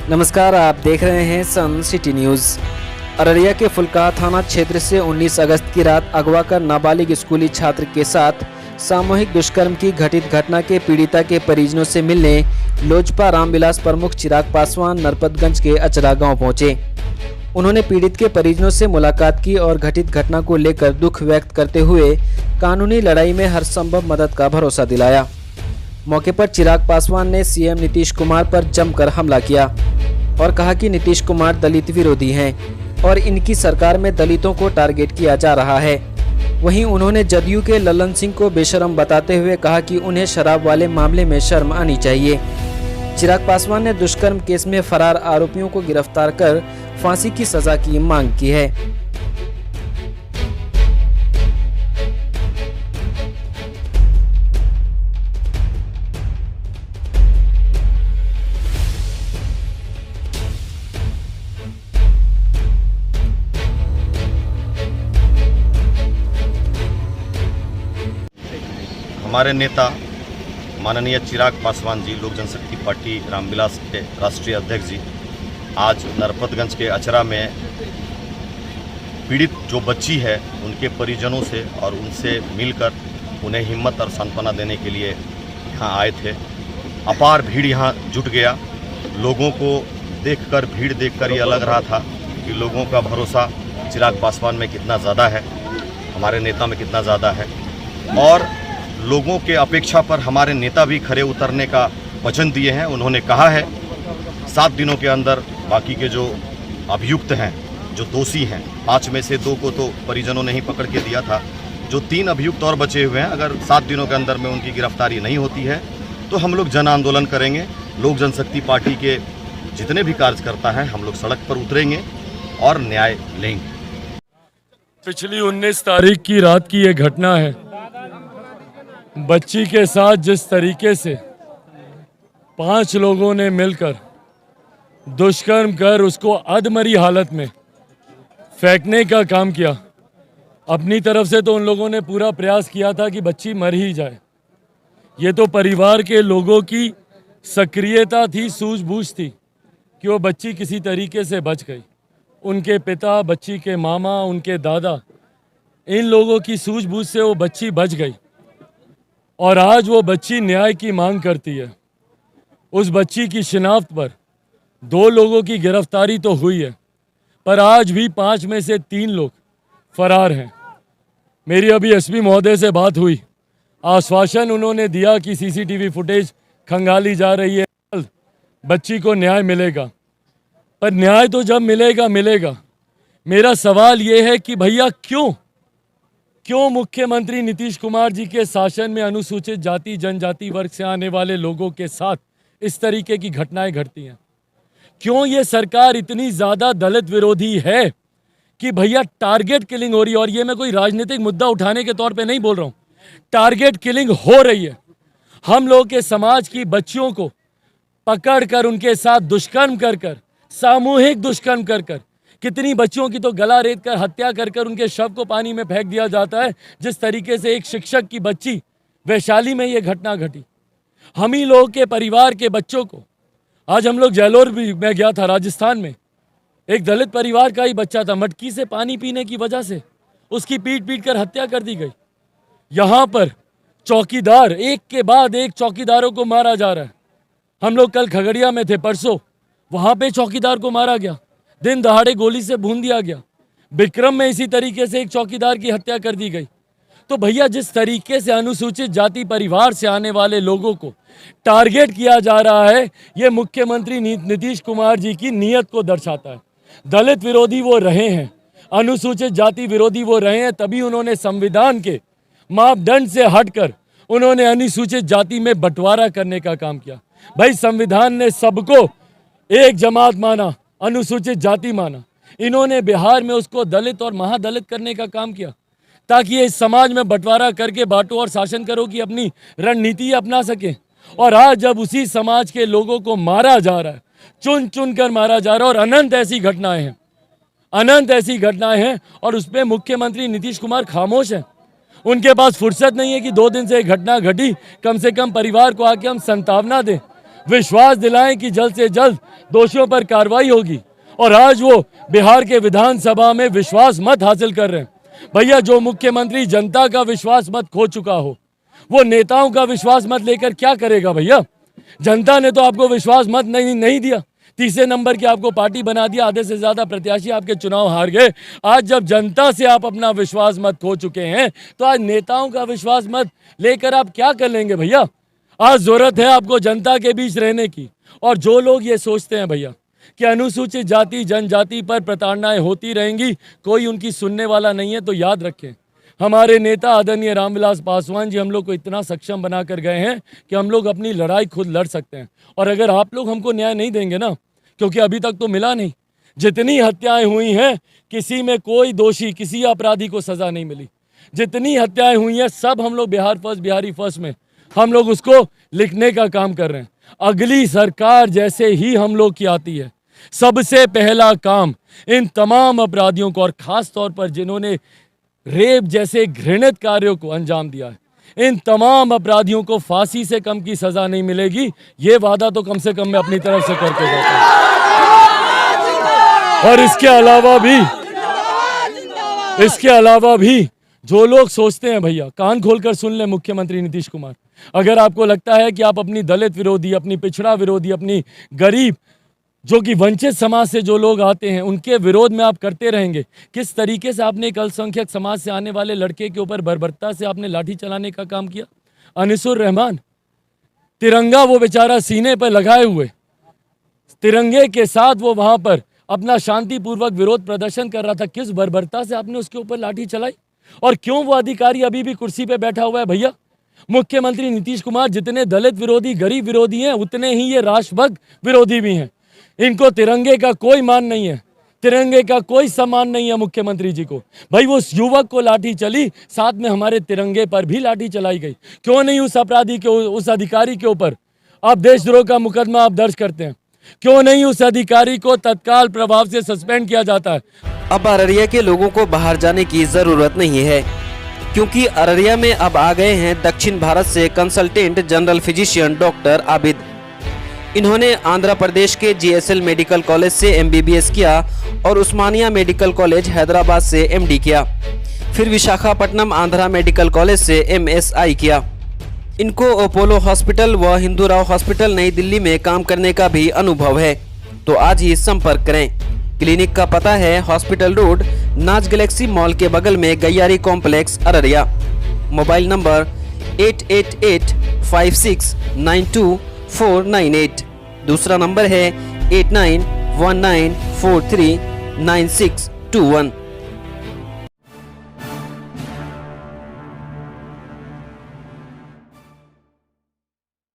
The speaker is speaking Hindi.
नमस्कार, आप देख रहे हैं सन सिटी न्यूज़। अररिया के फुलका थाना क्षेत्र से 19 अगस्त की रात अगवा कर नाबालिग स्कूली छात्र के साथ सामूहिक दुष्कर्म की घटित घटना के पीड़िता के परिजनों से मिलने लोजपा रामविलास प्रमुख चिराग पासवान नरपतगंज के अचरा गांव पहुंचे। उन्होंने पीड़ित के परिजनों से मुलाकात की और घटित घटना को लेकर दुख व्यक्त करते हुए कानूनी लड़ाई में हर संभव मदद का भरोसा दिलाया। मौके पर चिराग पासवान ने सीएम नीतीश कुमार पर जमकर हमला किया और कहा कि नीतीश कुमार दलित विरोधी हैं और इनकी सरकार में दलितों को टारगेट किया जा रहा है। वहीं उन्होंने जदयू के ललन सिंह को बेशर्म बताते हुए कहा कि उन्हें शराब वाले मामले में शर्म आनी चाहिए। चिराग पासवान ने दुष्कर्म केस में फरार आरोपियों को गिरफ्तार कर फांसी की सजा की मांग की है। हमारे नेता माननीय चिराग पासवान जी लोक जनशक्ति पार्टी रामविलास के राष्ट्रीय अध्यक्ष जी आज नरपतगंज के अचरा में पीड़ित जो बच्ची है उनके परिजनों से और उनसे मिलकर उन्हें हिम्मत और सांत्वना देने के लिए यहाँ आए थे। अपार भीड़ यहाँ जुट गया। लोगों को देखकर भीड़ देखकर ये लग रहा था कि लोगों का भरोसा चिराग पासवान में कितना ज़्यादा है, हमारे नेता में कितना ज़्यादा है और लोगों के अपेक्षा पर हमारे नेता भी खरे उतरने का वचन दिए हैं। उन्होंने कहा है 7 दिनों के अंदर बाकी के जो अभियुक्त हैं, जो दोषी हैं, 5 में से 2 को तो परिजनों ने ही पकड़ के दिया था, जो 3 अभियुक्त और बचे हुए हैं, अगर 7 दिनों के अंदर में उनकी गिरफ्तारी नहीं होती है तो हम लोग जन आंदोलन करेंगे। लोक जनशक्ति पार्टी के जितने भी कार्यकर्ता हैं हम लोग सड़क पर उतरेंगे और न्याय लेंगे। पिछली 19 तारीख की रात की ये घटना है। बच्ची के साथ जिस तरीके से 5 लोगों ने मिलकर दुष्कर्म कर उसको अधमरी हालत में फेंकने का काम किया। अपनी तरफ से तो उन लोगों ने पूरा प्रयास किया था कि बच्ची मर ही जाए। ये तो परिवार के लोगों की सक्रियता थी, सूझबूझ थी कि वो बच्ची किसी तरीके से बच गई। उनके पिता, बच्ची के मामा, उनके दादा, इन लोगों की सूझबूझ से वो बच्ची बच गई और आज वो बच्ची न्याय की मांग करती है। उस बच्ची की शिनाख्त पर 2 लोगों की गिरफ्तारी तो हुई है, पर आज भी 5 में से 3 लोग फरार हैं। मेरी अभी एसपी महोदय से बात हुई, आश्वासन उन्होंने दिया कि सीसीटीवी फुटेज खंगाली जा रही है, जल्द बच्ची को न्याय मिलेगा। पर न्याय तो जब मिलेगा मिलेगा। मेरा सवाल ये है कि भैया क्यों मुख्यमंत्री नीतीश कुमार जी के शासन में अनुसूचित जाति जनजाति वर्ग से आने वाले लोगों के साथ इस तरीके की घटनाएं घटती हैं? क्यों ये सरकार इतनी ज़्यादा दलित विरोधी है कि भैया टारगेट किलिंग हो रही है? और ये मैं कोई राजनीतिक मुद्दा उठाने के तौर पे नहीं बोल रहा हूँ, टारगेट किलिंग हो रही है। हम लोग के समाज की बच्चियों को पकड़ कर उनके साथ दुष्कर्म कर सामूहिक दुष्कर्म कर कितनी बच्चियों की तो गला रेत कर हत्या कर उनके शव को पानी में फेंक दिया जाता है। जिस तरीके से एक शिक्षक की बच्ची वैशाली में ये घटना घटी। हम ही लोग के परिवार के बच्चों को आज हम लोग जैलोर भी मैं गया था, राजस्थान में एक दलित परिवार का ही बच्चा था, मटकी से पानी पीने की वजह से उसकी पीट कर हत्या कर दी गई। यहाँ पर चौकीदार एक के बाद एक चौकीदारों को मारा जा रहा है। हम लोग कल खगड़िया में थे, परसों वहाँ पे चौकीदार को मारा गया, दिन दहाड़े गोली से भून दिया गया। विक्रम में इसी तरीके से एक चौकीदार की हत्या कर दी गई। तो भैया जिस तरीके से अनुसूचित जाति परिवार से आने वाले लोगों को टारगेट किया जा रहा है, ये मुख्यमंत्री नीतीश कुमार जी की नीयत को दर्शाता है। दलित विरोधी वो रहे हैं, अनुसूचित जाति विरोधी वो रहे हैं, तभी उन्होंने संविधान के मापदंड से हटकर उन्होंने अनुसूचित जाति में बंटवारा करने का काम किया। भाई संविधान ने सबको एक जमात माना, अनुसूचित जाति माना। इन्होंने बिहार में उसको दलित और महादलित करने का काम किया ताकि ये समाज में बंटवारा करके बांटो और शासन करो की अपनी रणनीति अपना सके। और आज जब उसी समाज के लोगों को मारा जा रहा है, चुन कर मारा जा रहा है, और अनंत ऐसी घटनाएं हैं और उस पर मुख्यमंत्री नीतीश कुमार खामोश हैं। उनके पास फुर्सत नहीं है कि 2 दिन से एक घटना घटी, कम से कम परिवार को आके हम संतावना दें। विश्वास दिलाएं कि जल्द से जल्द दोषियों पर कार्रवाई होगी। और आज वो बिहार के विधानसभा में विश्वास मत हासिल कर रहे हैं। भैया, जो मुख्यमंत्री जनता का विश्वास मत खो चुका हो, वो नेताओं का विश्वास मत लेकर क्या करेगा भैया? जनता ने तो आपको विश्वास मत नहीं दिया, तीसरे नंबर की आपको पार्टी बना दिया, आधे से ज्यादा प्रत्याशी आपके चुनाव हार गए। आज जब जनता से आप अपना विश्वास मत खो चुके हैं, तो आज नेताओं का विश्वास मत लेकर आप क्या कर लेंगे भैया? आज जरूरत है आपको जनता के बीच रहने की। और जो लोग ये सोचते हैं भैया कि अनुसूचित जाति जनजाति पर प्रताड़नाएं होती रहेंगी, कोई उनकी सुनने वाला नहीं है, तो याद रखें, हमारे नेता आदरणीय रामविलास पासवान जी हम लोग को इतना सक्षम बनाकर गए हैं कि हम लोग अपनी लड़ाई खुद लड़ सकते हैं। और अगर आप लोग हमको न्याय नहीं देंगे ना, क्योंकि अभी तक तो मिला नहीं, जितनी हत्याएं हुई हैं किसी में कोई दोषी, किसी अपराधी को सजा नहीं मिली। जितनी हत्याएं हुई हैं सब हम लोग बिहार फर्स्ट, बिहारी फर्स्ट में हम लोग उसको लिखने का काम कर रहे हैं। अगली सरकार जैसे ही हम लोग की आती है, सबसे पहला काम इन तमाम अपराधियों को, और खास तौर पर जिन्होंने रेप जैसे घृणित कार्यों को अंजाम दिया है, इन तमाम अपराधियों को फांसी से कम की सजा नहीं मिलेगी। ये वादा तो कम से कम मैं अपनी तरफ से करके जाता हूं। और इसके अलावा भी जो लोग सोचते हैं भैया, कान खोलकर सुन ले मुख्यमंत्री नीतीश कुमार, अगर आपको लगता है कि आप अपनी दलित विरोधी, अपनी पिछड़ा विरोधी, अपनी गरीब, जो कि वंचित समाज से जो लोग आते हैं, उनके विरोध में आप करते रहेंगे, किस तरीके से आपने एक अल्पसंख्यक समाज से आने वाले लड़के के ऊपर बर्बरता से आपने लाठी चलाने का काम किया। अनिसुर रहमान, तिरंगा वो बेचारा सीने पर लगाए हुए, तिरंगे के साथ वो वहां पर अपना शांतिपूर्वक विरोध प्रदर्शन कर रहा था, किस बर्बरता से आपने उसके ऊपर लाठी चलाई? और क्यों वो अधिकारी अभी भी कुर्सी पे बैठा हुआ है भैया? मुख्यमंत्री नीतीश कुमार जितने दलित विरोधी, गरीब विरोधी हैं, उतने ही ये राष्ट्रभक्त विरोधी भी हैं। इनको तिरंगे का कोई मान नहीं है, तिरंगे का कोई सम्मान नहीं है मुख्यमंत्री जी को। भाई, वो युवक को लाठी चली, साथ में हमारे तिरंगे पर भी लाठी चलाई गई। क्यों नहीं उस अपराधी के, उस अधिकारी के ऊपर आप देशद्रोह का मुकदमा आप दर्ज करते हैं? क्यों नहीं उस अधिकारी को तत्काल प्रभाव से सस्पेंड किया जाता है? अब अररिया के लोगों को बाहर जाने की जरूरत नहीं है, क्योंकि अररिया में अब आ गए हैं दक्षिण भारत से consultant general physician doctor Abid. इन्होंने आंध्र प्रदेश के जीएसएल मेडिकल कॉलेज से एमबीबीएस किया और उस्मानिया मेडिकल कॉलेज हैदराबाद से एमडी किया, फिर विशाखापट्टनम आंध्रा मेडिकल कॉलेज से एमएसआई किया। इनको अपोलो हॉस्पिटल व हिंदूराव हॉस्पिटल नई दिल्ली में काम करने का भी अनुभव है, तो आज ही संपर्क करें। क्लिनिक का पता है hospital road, Naaz galaxy mall के बगल में Gaiyari complex, Araria. Mobile number 8885692498। दूसरा नंबर है 8919439621।